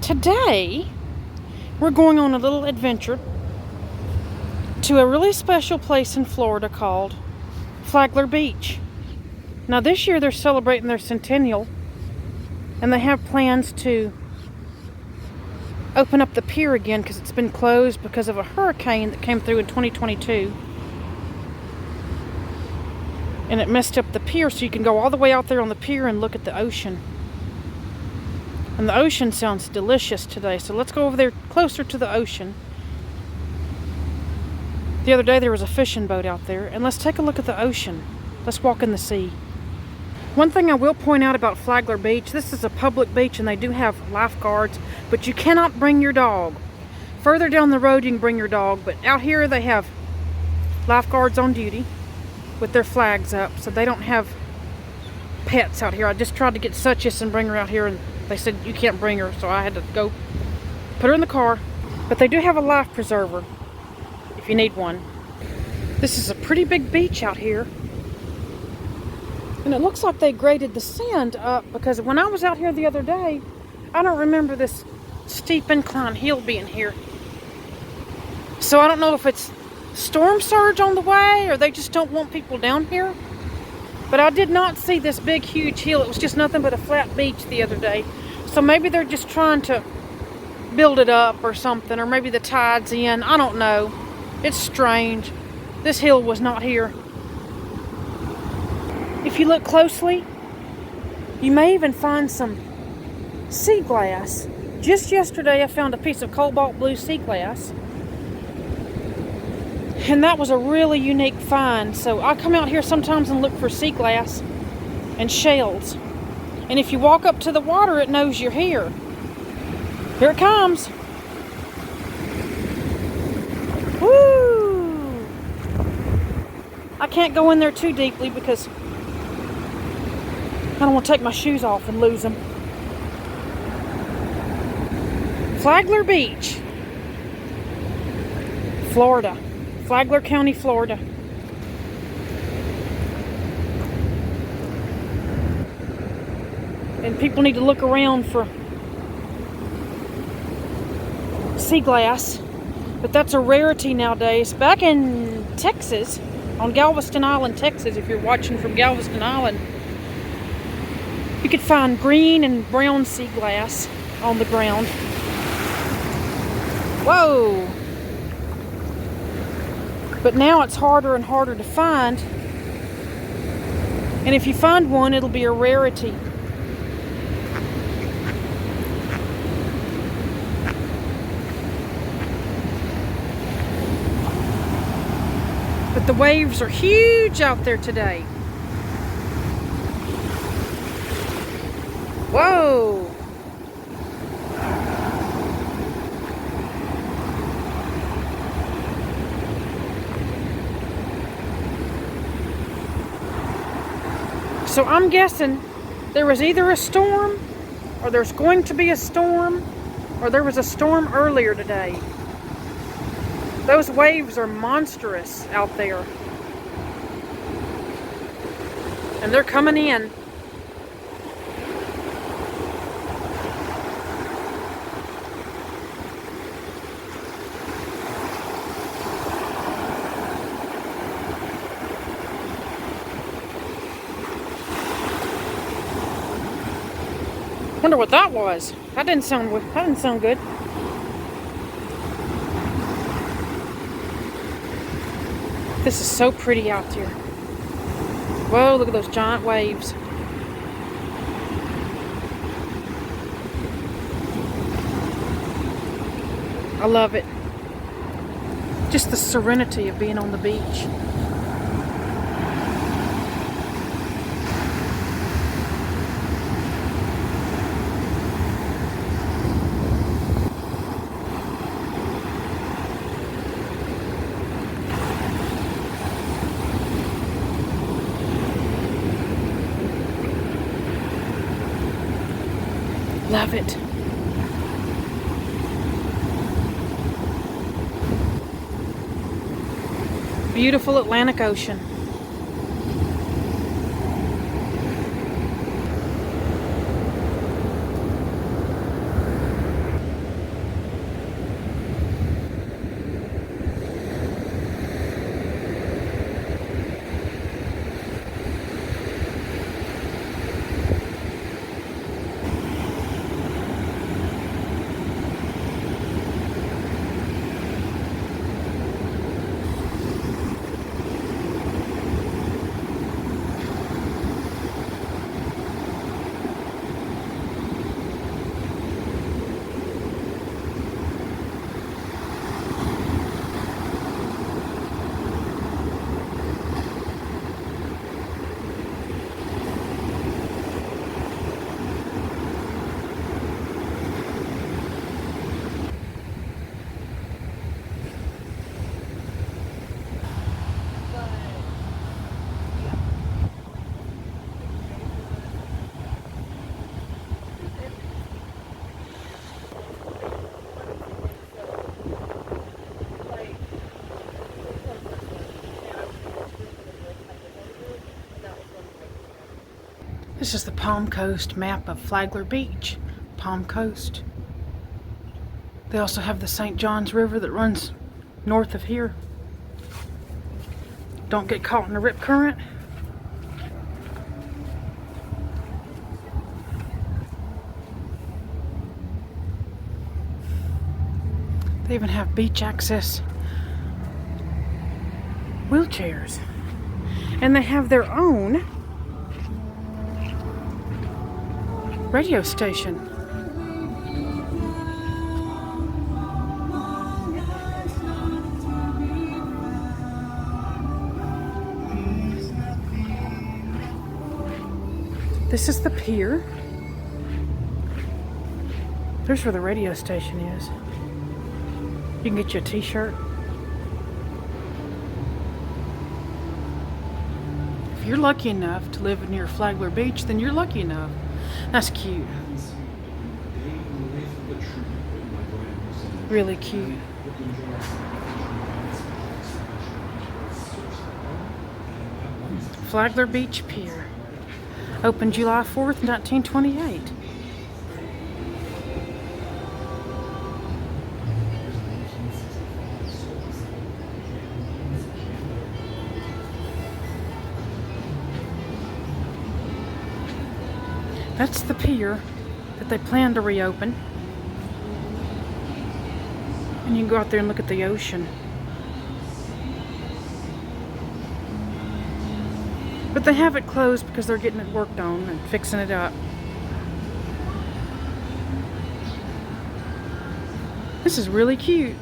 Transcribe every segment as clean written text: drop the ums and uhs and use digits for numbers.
Today, we're going on a little adventure to a really special place in Florida called Flagler Beach. Now this year they're celebrating their Centennial, and they have plans to open up the pier again because it's been closed because of a hurricane that came through in 2022. And it messed up the pier, so you can go all the way out there on the pier and look at the ocean. And the ocean sounds delicious today, so let's go over there closer to the ocean. The other day there was a fishing boat out there, and let's take a look at the ocean. Let's walk in the sea. One thing I will point out about Flagler Beach, this is a public beach and they do have lifeguards, but you cannot bring your dog. Further down the road you can bring your dog, but out here they have lifeguards on duty with their flags up, so they don't have pets out here. I just tried to get Suchess and bring her out here, and they said you can't bring her, so I had to go put her in the car. But they do have a life preserver if you need one. This is a pretty big beach out here. And it looks like they graded the sand up, because when I was out here the other day, I don't remember this steep incline hill being here. So I don't know if it's storm surge on the way or they just don't want people down here. But I did not see this big, huge hill. It was just nothing but a flat beach the other day. So maybe they're just trying to build it up or something, or maybe the tide's in. I don't know. It's strange. This hill was not here. If you look closely, you may even find some sea glass. Just yesterday I found a piece of cobalt blue sea glass. And that was a really unique find. So I come out here sometimes and look for sea glass and shells. And if you walk up to the water, it knows you're here. Here it comes. Woo! I can't go in there too deeply because I don't want to take my shoes off and lose them. Flagler Beach, Florida. Flagler County, Florida. And people need to look around for sea glass, but that's a rarity nowadays. Back in Texas, on Galveston Island, Texas, if you're watching from Galveston Island, you could find green and brown sea glass on the ground. Whoa! But now it's harder and harder to find. And if you find one, it'll be a rarity. But the waves are huge out there today. Whoa! So I'm guessing there was either a storm, or there's going to be a storm, or there was a storm earlier today. Those waves are monstrous out there. And they're coming in. Wonder what that was. That didn't sound good. This is so pretty out here. Whoa, look at those giant waves. I love it. Just the serenity of being on the beach. Love it. Beautiful Atlantic Ocean. This is the Palm Coast map of Flagler Beach. Palm Coast. They also have the St. Johns River that runs north of here. Don't get caught in the rip current. They even have beach access wheelchairs. And they have their own radio station. This is the Pier. There's where the radio station is. You can get you a t-shirt. If you're lucky enough to live near Flagler Beach, then you're lucky enough. That's cute. Really cute. Flagler Beach Pier. Opened July 4th, 1928. That's the pier that they plan to reopen. And you can go out there and look at the ocean. But they have it closed because they're getting it worked on and fixing it up. This is really cute.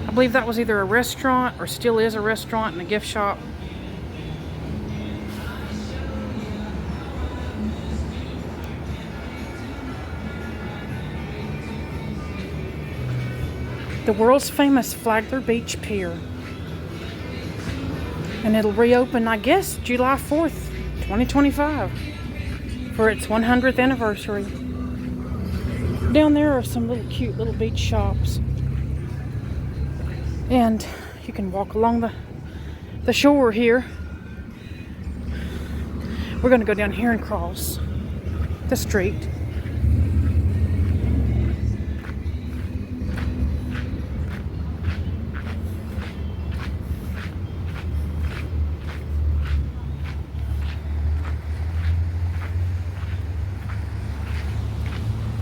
I believe that was either a restaurant or still is a restaurant and a gift shop. The world's famous Flagler Beach Pier. And it'll reopen, I guess, July 4th, 2025 for its 100th anniversary. Down there are some little cute little beach shops. And you can walk along the shore here. We're going to go down here and cross the street.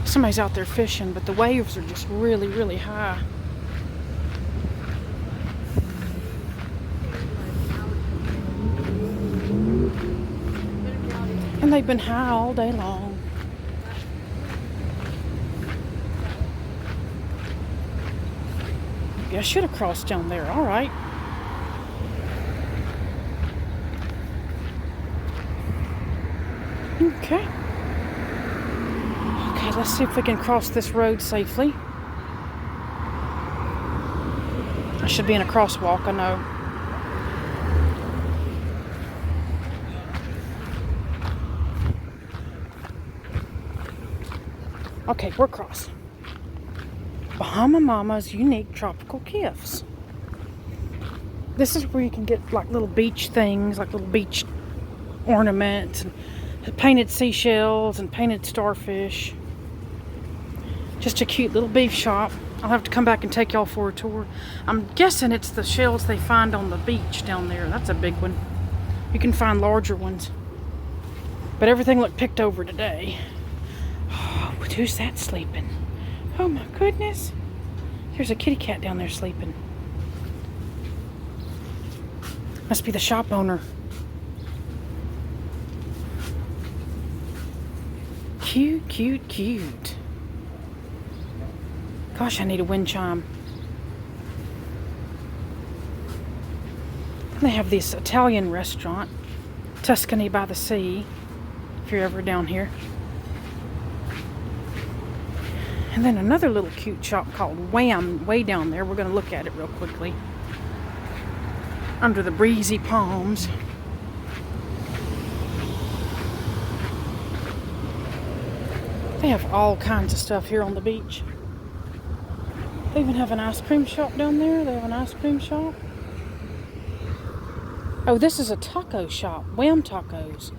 Somebody's out there fishing, but the waves are just really, really high. And they've been high all day long. Yeah, I should have crossed down there. All right. Okay. Let's see if we can cross this road safely. I should be in a crosswalk, I know. Okay, we're across. Bahama Mama's Unique Tropical Gifts. This is where you can get like little beach things, like little beach ornaments, and painted seashells and painted starfish. Just a cute little beef shop. I'll have to come back and take y'all for a tour. I'm guessing it's the shells they find on the beach down there. That's a big one. You can find larger ones. But everything looked picked over today. Oh, who's that sleeping? Oh my goodness. There's a kitty cat down there sleeping. Must be the shop owner. Cute, cute, cute. Gosh, I need a wind chime. They have this Italian restaurant, Tuscany by the Sea, if you're ever down here. And then another little cute shop called Wham, way down there. We're going to look at it real quickly. Under the breezy palms. They have all kinds of stuff here on the beach. They even have an ice cream shop down there. They have an ice cream shop. Oh, this is a taco shop. Wham Tacos.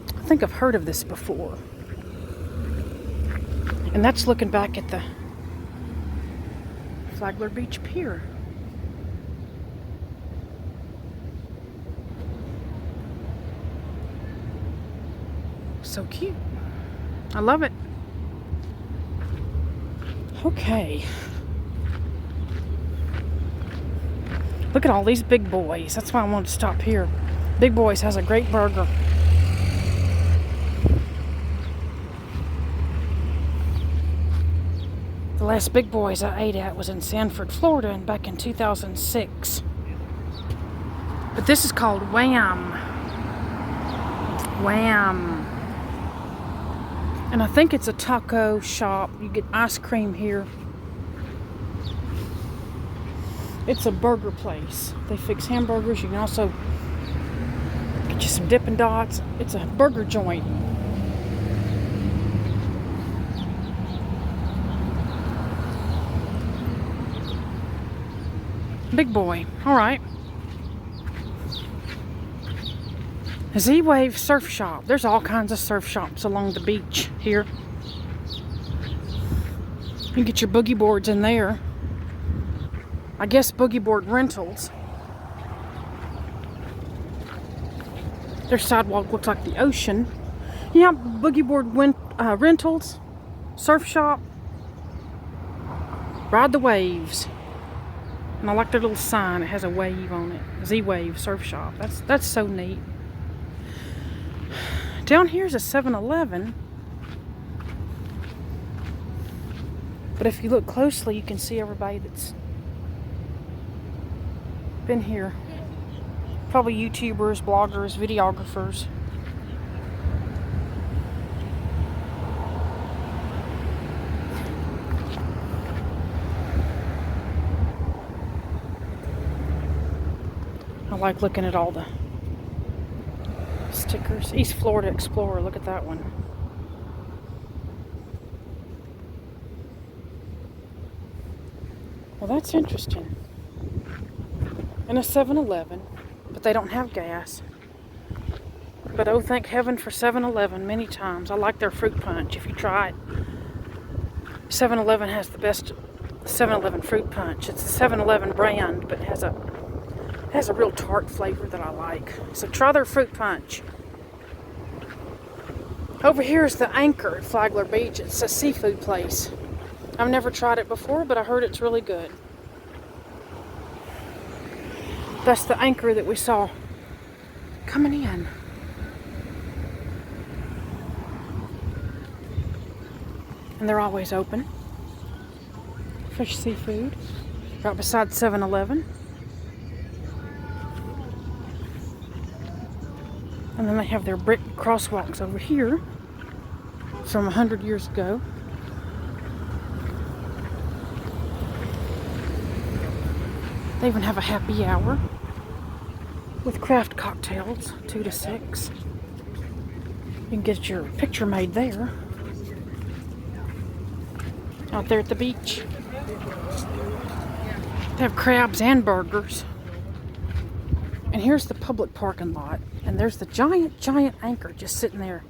I think I've heard of this before. And that's looking back at the Flagler Beach Pier. So cute. I love it. Okay. Look at all these Big Boys. That's why I wanted to stop here. Big Boys has a great burger. The last Big Boys I ate at was in Sanford, Florida, and back in 2006. But this is called Wham. Wham. And I think it's a taco shop. You get ice cream here. It's a burger place. They fix hamburgers. You can also get you some Dippin' Dots. It's a burger joint. Big Boy. All right. Z-Wave Surf Shop. There's all kinds of surf shops along the beach here. You can get your boogie boards in there. I guess boogie board rentals. Their sidewalk looks like the ocean. Yeah, boogie board rentals, surf shop, ride the waves. And I like their little sign. It has a wave on it. Z-Wave Surf Shop. That's so neat. Down here's a 7-Eleven. But if you look closely, you can see everybody that's been here. Probably YouTubers, bloggers, videographers. I like looking at all the stickers. East Florida Explorer, look at that one. Well, that's interesting. And a 7-Eleven, but they don't have gas. But oh, thank heaven for 7-Eleven many times. I like their fruit punch. If you try it, 7-Eleven has the best 7-Eleven fruit punch. It's a 7-Eleven brand, but it has a real tart flavor that I like. So try their fruit punch. Over here is the Anchor at Flagler Beach. It's a seafood place. I've never tried it before, but I heard it's really good. That's the Anchor that we saw coming in. And they're always open. Fresh seafood. Right beside 7-Eleven. And then they have their brick crosswalks over here from 100 years ago. They even have a happy hour with craft cocktails, 2 to 6. You can get your picture made there. Out there at the beach. They have crabs and burgers. And here's the public parking lot. And there's the giant Anchor just sitting there.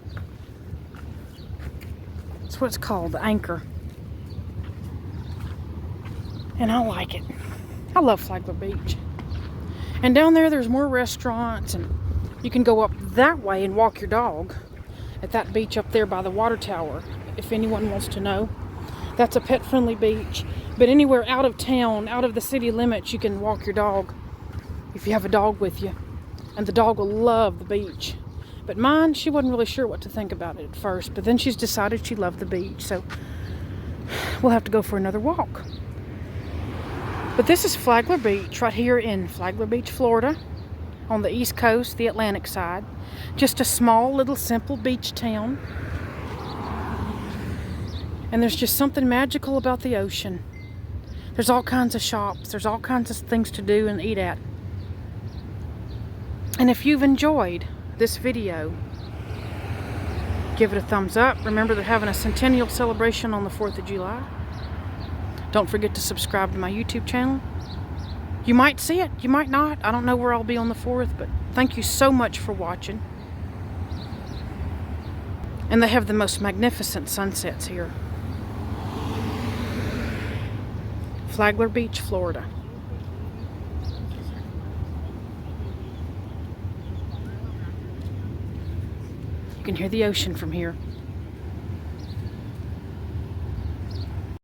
That's what it's called, the Anchor. And I like it. I love Flagler Beach. And down there's more restaurants, and you can go up that way and walk your dog at that beach up there by the water tower, if anyone wants to know. That's a pet-friendly beach. But anywhere out of town, out of the city limits, you can walk your dog if you have a dog with you. And the dog will love the beach. But mine, she wasn't really sure what to think about it at first, but then she's decided she loved the beach, so we'll have to go for another walk. But this is Flagler Beach, right here in Flagler Beach, Florida, on the East Coast, the Atlantic side. Just a small, little, simple beach town. And there's just something magical about the ocean. There's all kinds of shops. There's all kinds of things to do and eat at. And if you've enjoyed this video, give it a thumbs up. Remember, they're having a Centennial celebration on the 4th of July. Don't forget to subscribe to my YouTube channel. You might see it, you might not. I don't know where I'll be on the 4th, but thank you so much for watching. And they have the most magnificent sunsets here. Flagler Beach, Florida. You can hear the ocean from here.